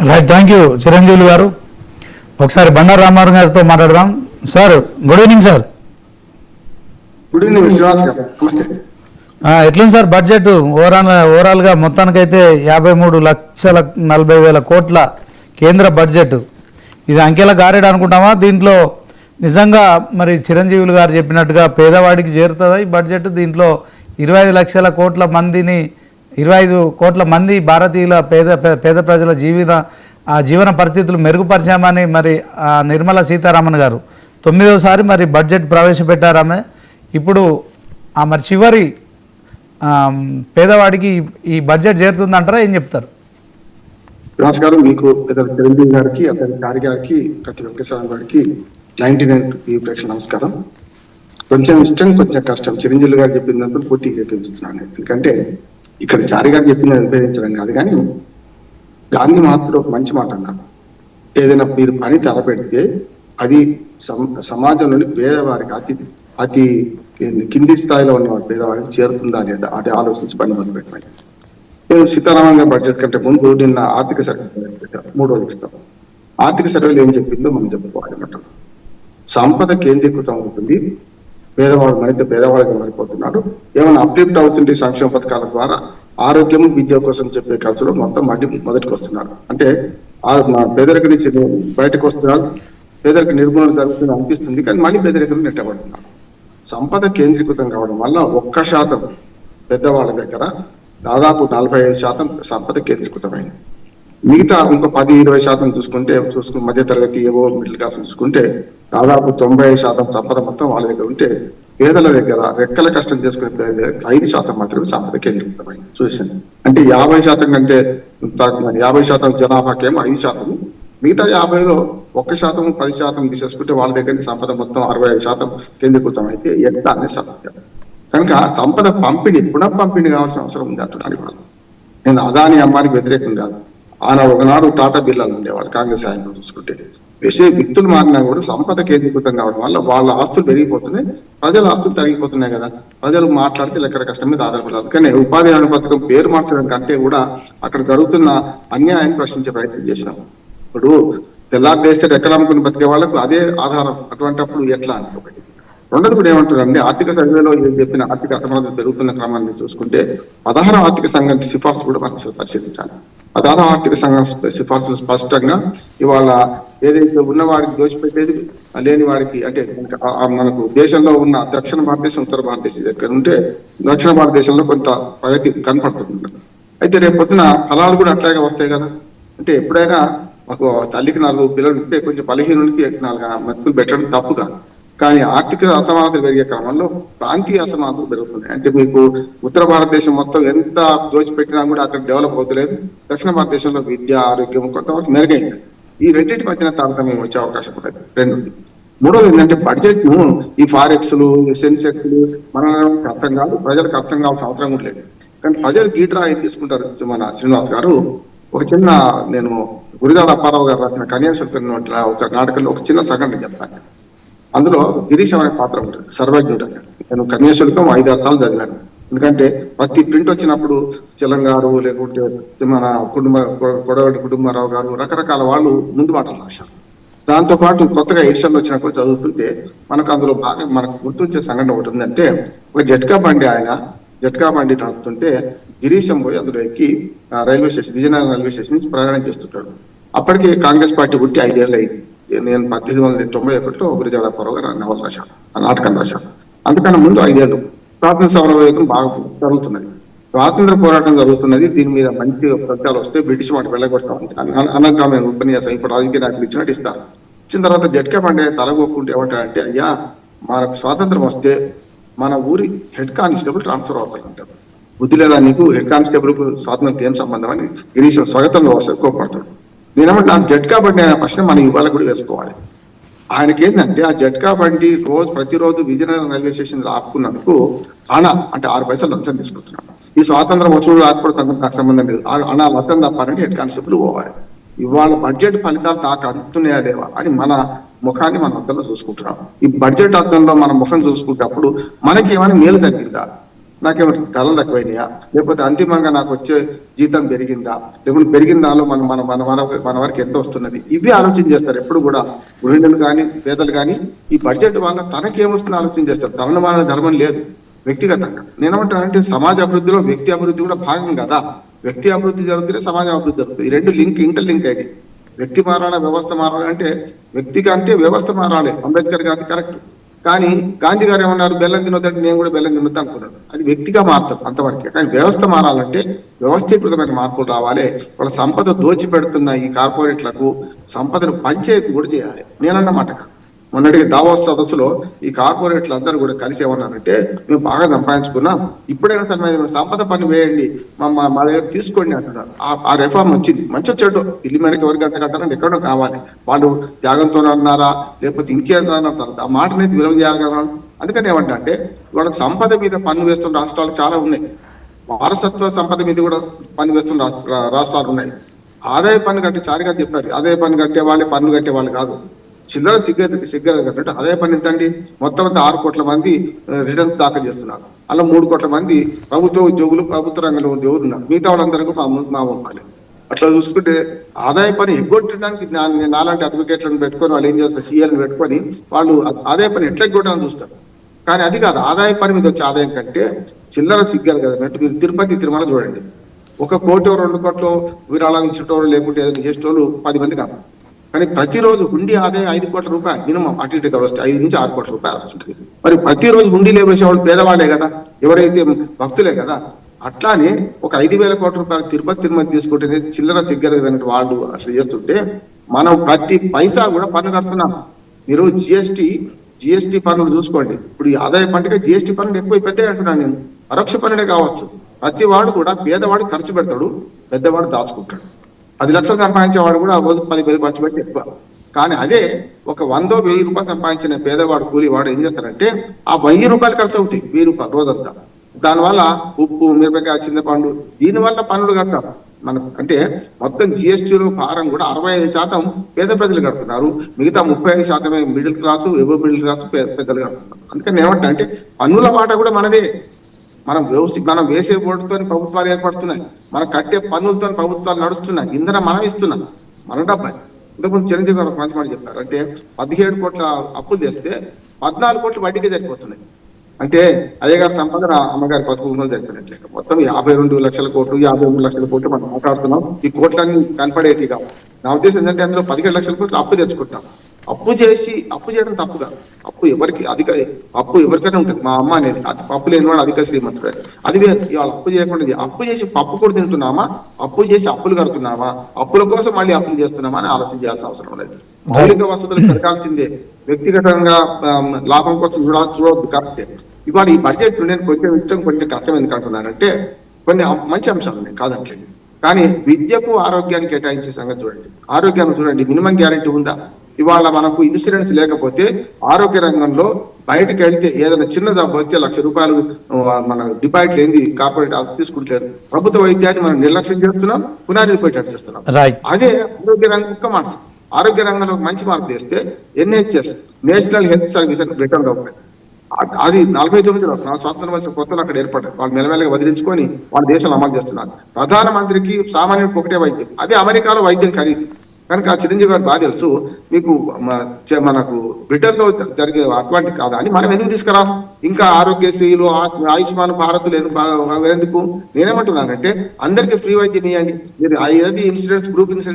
Right, thank you Chiranjeevi గారు. ఒకసారి బండారు రామారావు గారితో మాట్లాడదాం. Sir good evening sir. Good evening Srinivas గారు, నమస్తే. ఎట్లుంది సార్ బడ్జెట్ ఓవరాల్గా? మొత్తానికైతే 53,40,000 కోట్ల కేంద్ర బడ్జెట్. ఇది అంకెల గారేడు అనుకుంటామా? దీంట్లో నిజంగా మరి చిరంజీవులు గారు చెప్పినట్టుగా పేదవాడికి చేరుతుందా ఈ బడ్జెట్? దీంట్లో 25 లక్షల కోట్ల మందిని 25 కోట్ల మంది భారతీయుల పేద ప్రజల జీవన పరిస్థితులు మెరుగుపరిచామని మరి నిర్మలా సీతారామన్ గారు 9వసారి మరి బడ్జెట్ ప్రవేశపెట్టారామె. ఇప్పుడు మరి చివరి పేదవాడికి ఈ బడ్జెట్ చేరుతుందంటారా? ఏం చెప్తారు? శ్రీనివాస్ గారు, మీకు చిరంజీవి గారికి, అతని గారి గారికి, కత్తి వెంకటేశ్వర గారికి 99 ప్రేక్షణ నమస్కారం. కొంచెం ఇష్టం, కొంచెం కష్టం. చిరంజీవి గారు చెప్పినందుకు పూర్తిగా ఏకీపిస్తున్నాను. ఎందుకంటే ఇక్కడ చారి గారు చెప్పింది ఉపయోగించడం కాదు, కానీ గాంధీ మాత్రం ఒక మంచి మాట అన్నారు. ఏదైనా మీరు పని తలపెడితే అది సమాజంలోని పేదవారికి అతి కింది స్థాయిలో ఉన్న పేదవారికి చేరుతుందా లేదా అది ఆలోచించి పని మొదలు పెట్టమని. నేను సీతారామన్ గారి బడ్జెట్ కంటే ముందు నిన్న ఆర్థిక సర్వే పెట్టారు, 3 రోజులు ఇస్తాం. ఆర్థిక సర్వేలు ఏం చెప్పిందో మనం చెప్పుకోవాలి అన్నమాట. సంపద కేంద్రీకృతం అవుతుంది, పేదవాడు పేదవాడిగా మారిపోతున్నాడు. ఏమైనా అప్లిఫ్ట్ అవుతుంటే సంక్షేమ పథకాల ద్వారా ఆరోగ్యం, విద్య కోసం చెప్పే ఖర్చులు మొత్తం మొదటికి వస్తున్నారు. అంటే పేదరిక నుంచి బయటకు వస్తున్నారు, పేదరిక నిర్మూలన జరుగుతుంది అనిపిస్తుంది, కానీ మళ్ళీ పేదరికం నెట్టబడుతున్నారు. సంపద కేంద్రీకృతం కావడం వల్ల 1% పెద్దవాళ్ళ దగ్గర దాదాపు 45% సంపద కేంద్రీకృతమైంది. మిగతా ఇంకో 10-20% చూసుకుంటే మధ్య తరగతి ఏవో మిడిల్ క్లాస్ చూసుకుంటే దాదాపు 90% సంపద మొత్తం వాళ్ళ దగ్గర ఉంటే, పేదల దగ్గర రెక్కల కష్టం చేసుకునే 5% మాత్రమే సంపద కేంద్రీకృతమైంది. చూసాను అంటే 50% కంటే 50% జనాభాకేమో 5%, మిగతా 50లో 1%, 10% తీసేసుకుంటే వాళ్ళ దగ్గర సంపద మొత్తం 65% కేంద్రీకృతం అయితే ఎట్లా అనే సమస్య. కనుక సంపద పంపిణీ పునఃపంపిణీ కావాల్సిన అవసరం ఉంది అంటున్నాను. వాళ్ళు నేను అదాని అమ్మానికి వ్యతిరేకం కాదు. ఒకనాడు టాటా బిర్లాలు ఉండేవాళ్ళు కాంగ్రెస్ హయాంలో చూసుకుంటే. వ్యక్తులు మారినా కూడా సంపద కేంద్రీకృతం కావడం వల్ల వాళ్ళ ఆస్తులు పెరిగిపోతున్నాయి, ప్రజల ఆస్తులు తరిగిపోతున్నాయి కదా. ప్రజలు మాట్లాడితే లెక్కల కష్టం మీద ఆధారపడాలి. కానీ ఉపాధి హామీ పథకం పేరు మార్చడం కంటే కూడా అక్కడ జరుగుతున్న అన్యాయాన్ని ప్రశ్నించే ప్రయత్నం చేసినాం. ఇప్పుడు తెల్లారి రెక్కలు అమ్ముకుని బతికే వాళ్ళకు అదే ఆధారం. అటువంటిప్పుడు ఎట్లా అని ఒకటి. రెండోది కూడా ఏమంటారంటే ఆర్థిక సర్వేలో చెప్పిన ఆర్థిక అసమానతలు పెరుగుతున్న క్రమాన్ని చూసుకుంటే 16వ ఆర్థిక సంఘం సిఫార్సు కూడా మనం పరిశీలించాలి. 16వ ఆర్థిక సంఘం సిఫార్సులు స్పష్టంగా ఇవాళ ఏదైతే ఉన్నవాడికి దోచిపెట్టేది లేని వాడికి, అంటే మనకు దేశంలో ఉన్న దక్షిణ భారతదేశం, ఉత్తర భారతదేశం దగ్గర ఉంటే దక్షిణ భారతదేశంలో కొంత ప్రగతి కనపడుతుంది. అయితే రేపు పొద్దున ఫలాలు కూడా అట్లాగే వస్తాయి కదా. అంటే ఎప్పుడైనా మాకు తల్లికి 4 పిల్లలు ఉంటే కొంచెం బలహీనులకి 4 మెతుకులు పెట్టడం తప్పు కాదు. కానీ ఆర్థిక అసమానతలు పెరిగే క్రమంలో ప్రాంతీయ అసమానతలు పెరుగుతున్నాయి. అంటే మీకు ఉత్తర భారతదేశం మొత్తం ఎంత దోచిపెట్టినా కూడా అక్కడ డెవలప్ అవుతలేదు. దక్షిణ భారతదేశంలో విద్య, ఆరోగ్యం కొంతవరకు మెరుగైంది. ఈ రెండింటి మధ్యన తారతమ్యం వచ్చే అవకాశం ఉంటుంది. రెండోది. మూడోది ఏంటంటే బడ్జెట్ ను ఈ ఫారెక్స్లు, సెన్సెక్స్లు మనకు అర్థం కాదు, ప్రజలకు అర్థం కావాల్సిన అవసరం కూడా లేదు. కానీ ప్రజలు గీట్రా ఏం తీసుకుంటారు? మన శ్రీనివాస్ గారు ఒక చిన్న, నేను గురిజాడ అప్పారావు గారు రాసిన కన్యాశుల్కం ఒక నాటకంలో ఒక చిన్న సంఘటన చెప్తాను. అందులో గిరీష్ అనే పాత్ర ఉంటుంది, సర్వజ్ఞుడు అని. నేను కన్యాశుల్కం 5-6 సార్లు చదివాను. ఎందుకంటే ప్రతి ప్రింట్ వచ్చినప్పుడు చలం గారు, లేకుంటే మన కొడవటి కుటుంబారావు గారు, రకరకాల వాళ్ళు ముందు మాటలు రాశారు. దాంతో పాటు కొత్తగా ఎడిషన్లు వచ్చినప్పుడు చదువుతుంటే మనకు అందులో బాగా మనకు గుర్తుంచే సంఘటన ఒకటి ఉందంటే, ఒక జట్కా బండి నడుపుతుంటే గిరీశం పోయి అందులో ఎక్కి railway station, Vizianagaram railway station నుంచి ప్రయాణం చేస్తుంటాడు. అప్పటికి కాంగ్రెస్ పార్టీ పుట్టి 5 ఏళ్ళు అయింది. నేను 1891లో గురిజాడ అప్పారావు గారు నవల రాశాను, ఆ నాటకం రాశాను. అందుకన్నా ముందు 5 ఏళ్ళు స్వాతంత్ర సమరవేగం బాగా జరుగుతున్నది, స్వాతంత్ర పోరాటం జరుగుతున్నది. దీని మీద మంచి ఫలితాలు వస్తే బ్రిటిష్ మాట వెళ్ళగొట్టాం అనగా ఉపన్యాసం ఇప్పుడు రాజకీయ నాయకులు ఇచ్చినట్టు ఇస్తారు. ఇచ్చిన తర్వాత జట్కా బండి తలగొక్కుంటే ఏమంటారంటే, అయ్యా మనకు స్వాతంత్రం వస్తే మన ఊరి హెడ్ కానిస్టేబుల్ ట్రాన్స్ఫర్ అవుతారు అంటారు. బుద్ధి లేదా నీకు, హెడ్ కానిస్టేబుల్ కు స్వాతంత్రం ఏం సంబంధం అని గిరీశం స్వాగతంలో వస్తారు, కోపడతాడు. నేనేమంటే నాకు జట్కా బండి అనే ప్రశ్న మనం ఇవాళ కూడా వేసుకోవాలి. ఆయనకి ఏంటంటే ఆ జట్కా బండి ప్రతిరోజు విజయనగరం రైల్వే స్టేషన్ ఆపుకున్నందుకు అంటే 6 పైసలు లంచం తీసుకుంటున్నాడు. ఈ స్వాతంత్రం వచ్చుడు రాకపోతే నాకు సంబంధం లేదు, లంచం తప్పారంటే హెడ్ కానిస్టేబుల్ పోవాలి. ఇవాళ బడ్జెట్ ఫలితాలు నాకు అందుతున్నాయా లేవా అని మన ముఖాన్ని మన అద్దంలో చూసుకుంటున్నాం. ఈ బడ్జెట్ అద్దంలో మన ముఖం చూసుకుంటప్పుడు మనకి ఏమైనా మేలు జరిగిందా? నాకేమిటి ధరలు తక్కువైనాయా, లేకపోతే అంతిమంగా నాకు వచ్చే జీతం పెరిగిందా, లేకపోతే పెరిగిన దానిలో మన వరకు ఎంత వస్తున్నది, ఇవి ఆలోచన చేస్తారు ఎప్పుడు కూడా. గృహిణులు కానీ పేదలు కానీ ఈ బడ్జెట్ వల్ల తనకేమొస్తుందో ఆలోచన చేస్తారు. తనను మన ధర్మం లేదు వ్యక్తిగతంగా. నేనేమంటానంటే సమాజ అభివృద్ధిలో వ్యక్తి అభివృద్ధి కూడా భాగం కదా. వ్యక్తి అభివృద్ధి జరుగుతుంటే సమాజం అభివృద్ధి జరుగుతుంది. ఈ రెండు ఇంటర్ లింక్ అయ్యి వ్యక్తి మారాలి, వ్యవస్థ మారాలి అంటే వ్యక్తిగా అంటే వ్యవస్థ మారాలి. అంబేద్కర్ గారికి కరెక్ట్. కానీ గాంధీ గారు ఏమన్నారు, బెల్లం తినొద్దంటే నేను కూడా బెల్లం తినొద్దు అనుకున్నాను. అది వ్యక్తిగా మారుతారు అంతవరకే. కానీ వ్యవస్థ మారాలంటే వ్యవస్థీకృతమైన మార్పులు రావాలి. వాళ్ళ సంపద దోచిపెడుతున్న ఈ కార్పొరేట్లకు సంపదను పంచాయతీ కూడా చేయాలి. నేనన్నమాట మొన్నటికి దావోస్ సదస్సులో ఈ కార్పొరేట్లు అందరూ కూడా కలిసి ఏమన్నారంటే, మేము బాగా సంపాదించుకున్నాం, ఇప్పుడైనా సరే సంపద పని వేయండి, మా దగ్గర తీసుకోండి అంటున్నారు. ఆ రిఫార్మ్ వచ్చింది, మంచి వచ్చాడు. ఇల్లు మేరకు ఎవరికి గంట కట్టాలని ఎక్కడో కావాలి. వాళ్ళు త్యాగంతో అన్నారా లేకపోతే ఇంకేదో అన్నారు, ఆ మాటనైతే విలువ చేయాలి కదా. అందుకని ఏమంటా అంటే వాళ్ళకి సంపద మీద పన్ను వేస్తున్న రాష్ట్రాలు చాలా ఉన్నాయి. వారసత్వ సంపద మీద కూడా పన్ను వేస్తున్న రాష్ట్రాలు ఉన్నాయి. ఆదాయ పన్ను కట్టే చారిగా చెప్పారు, ఆదాయ పన్ను కట్టే వాళ్ళే పన్ను కట్టే వాళ్ళు కాదు. చిల్లర సిగ్గరగట్టు అదే పని ఎంతండి, మొత్తం అంతా 6 కోట్ల మంది రిటర్న్స్ దాఖలు చేస్తున్నారు. అలా 3 కోట్ల మంది ప్రభుత్వ ఉద్యోగులు, ప్రభుత్వ రంగంలో ఉద్యోగులు ఉన్నారు. మిగతా వాళ్ళందరూ కూడా మామూలు. అట్లా చూసుకుంటే ఆదాయ పని ఎగ్గొట్టడానికి నాలాంటి అడ్వకేట్లను పెట్టుకొని వాళ్ళు ఏం చేస్తారు, సీఎల్ని పెట్టుకొని వాళ్ళు ఆదాయ పని ఎట్లా ఎగ్గొట్టాలని చూస్తారు. కానీ అది కాదు, ఆదాయ పని మీద వచ్చే ఆదాయం కంటే చిల్లర సిగ్గారు కదా అన్నట్టు. మీరు తిరుపతి తిరుమల చూడండి, 1 కోటి 2 కోట్లు విరాళం ఇచ్చేటోళ్ళు లేకుంటే ఏదైనా చేసేటోళ్ళు 10 మంది కాదు. కానీ ప్రతిరోజు హుండీ ఆదాయం 5 కోట్ల రూపాయలు మినిమం, అటు ఇటుగా వస్తే 5 నుంచి 6 కోట్ల రూపాయలు వస్తుంటుంది. మరి ప్రతిరోజు హుండీలో వేసేవాళ్ళు పేదవాళ్లే కదా, ఎవరైతే భక్తులే కదా. అట్లానే ఒక 5,000 కోట్ల రూపాయలు తిరుపతి తీసుకుంటే చిల్లర సిగ్గర వాళ్ళు అట్లా చేస్తుంటే మనం ప్రతి పైసా కూడా పన్ను కడుతున్నాం. మీరు జిఎస్టీ పన్నులు చూసుకోండి. ఇప్పుడు ఈ ఆదాయ పంటగా జిఎస్టీ పన్నులు ఎక్కువ పెద్దవి అంటున్నాను నేను. పరోక్ష పన్నులే కావచ్చు. ప్రతి వాడు కూడా పేదవాడు ఖర్చు పెడతాడు, పెద్దవాడు దాచుకుంటాడు. 10 లక్షలు సంపాదించేవాడు కూడా రోజుకు 10,000 ఖర్చు పెట్టి ఎక్కువ. కానీ అదే ఒక 100-1000 రూపాయలు సంపాదించిన పేదవాడు కూలివాడు ఏం చేస్తారంటే ఆ 1000 రూపాయలు ఖర్చు అవుతాయి, 1000 రూపాయలు రోజంతా. దానివల్ల ఉప్పు, మిరపకాయ, చింతపండు, దీనివల్ల పన్నులు కట్టాం మనం. అంటే మొత్తం జిఎస్టీలో భారం కూడా 65% పేద ప్రజలు కడుతున్నారు, మిగతా 35% middle class, above middle class పెద్దలు కడుతున్నారు. అందుకని ఏమంటా అంటే పన్నుల మాట కూడా మనదే. మనం వేసే ఓటుతో ప్రభుత్వాలు ఏర్పడుతున్నాయి, మనం కట్టే పన్నులతో ప్రభుత్వాలు నడుస్తున్నాయి, ఇంధనం మనం ఇస్తున్నాం, మన డబ్బా. ఇంతకుముందు చిరంజీవి గారు ఒక మంచి మాట చెప్పారు, అంటే 17 కోట్ల అప్పులు చేస్తే 14 కోట్లు వడ్డీకే సరిపోతున్నాయి. అంటే అదే గారి సంపద అమ్మగారి పసుపు జరిపినట్లే. మొత్తం 52 లక్షల కోట్లు, 53 లక్షల కోట్లు మనం మాట్లాడుతున్నాం. ఈ కోట్లన్నీ కనపడేటిగా. నా ఉద్దేశం ఏంటంటే అందులో 17 లక్షల కోట్లు అప్పు తెచ్చుకుంటాం. అప్పు చేయడం తప్పుగా. అప్పు ఎవరికైనా ఉంటుంది. మా అమ్మ అనేది అప్పు లేని వాడు అధిక శ్రీమంతుడు. అది ఇవాళ అప్పు చేయకుండా అప్పు చేసి పప్పు కూడా తింటున్నామా, అప్పు చేసి అప్పులు కడుతున్నామా, అప్పుల కోసం మళ్ళీ అప్పులు చేస్తున్నామా అని ఆలోచన చేయాల్సిన అవసరం లేదు. మౌలిక వసతులు పెరగాల్సిందే. వ్యక్తిగతంగా లాభం కోసం చూడవద్దు, కరెక్టే. ఇవాళ ఈ బడ్జెట్ నేను కొంచెం కష్టం ఎందుకు అంటున్నానంటే కొన్ని మంచి అంశాలు ఉన్నాయి, కాదంటలేదు. కానీ విద్యకు ఆరోగ్యానికి కేటాయించే సంగతి చూడండి. ఆరోగ్యాన్ని చూడండి, మినిమం గ్యారెంటీ ఉందా? ఇవాళ మనకు ఇన్సూరెన్స్ లేకపోతే ఆరోగ్య రంగంలో బయటకు వెళ్తే ఏదైనా చిన్న జబ్బు వస్తే 1,00,000 రూపాయలు మన డిపాజిట్ లేని కార్పొరేట్ తీసుకుంటారు. ప్రభుత్వ వైద్యాన్ని మనం నిర్లక్ష్యం చేస్తున్నాం, పునాదిపోయేటట్టు చేస్తున్నాం. అదే ఆరోగ్య రంగం ఒక్క మాట, ఆరోగ్య రంగంలో మంచి మార్పు చేస్తే NHS, నేషనల్ హెల్త్ సర్వీస్ అని బ్రిటన్ గవర్నమెంట్, అది 49లో నా స్వాతంత్రం వచ్చిన కొత్తలో అక్కడ ఏర్పడ్డది. వాళ్ళు మెల్లమెల్లగా వదిలించుకొని వాళ్ళ దేశంలో అమలు చేస్తున్నారు. ప్రధానమంత్రికి సామాన్యుడికి ఒకటే వైద్యం, అదే అమెరికాలో వైద్యం ఖరీదు. కనుక ఆ చిరంజీవి గారు బాగా తెలుసు, మీకు మనకు బ్రిటన్ లో జరిగే అటువంటి కాదా అని మనం ఎందుకు తీసుకురాం? ఇంకా ఆరోగ్యశ్రీలు, ఆయుష్మాన్ భారత్ లేదు ఎందుకు? నేనేమంటున్నానంటే అందరికీ ఫ్రీ వైద్యం ఇవ్వండి. మీరు ఇన్సూరెన్స్, గ్రూప్ ఇన్సూరెన్స్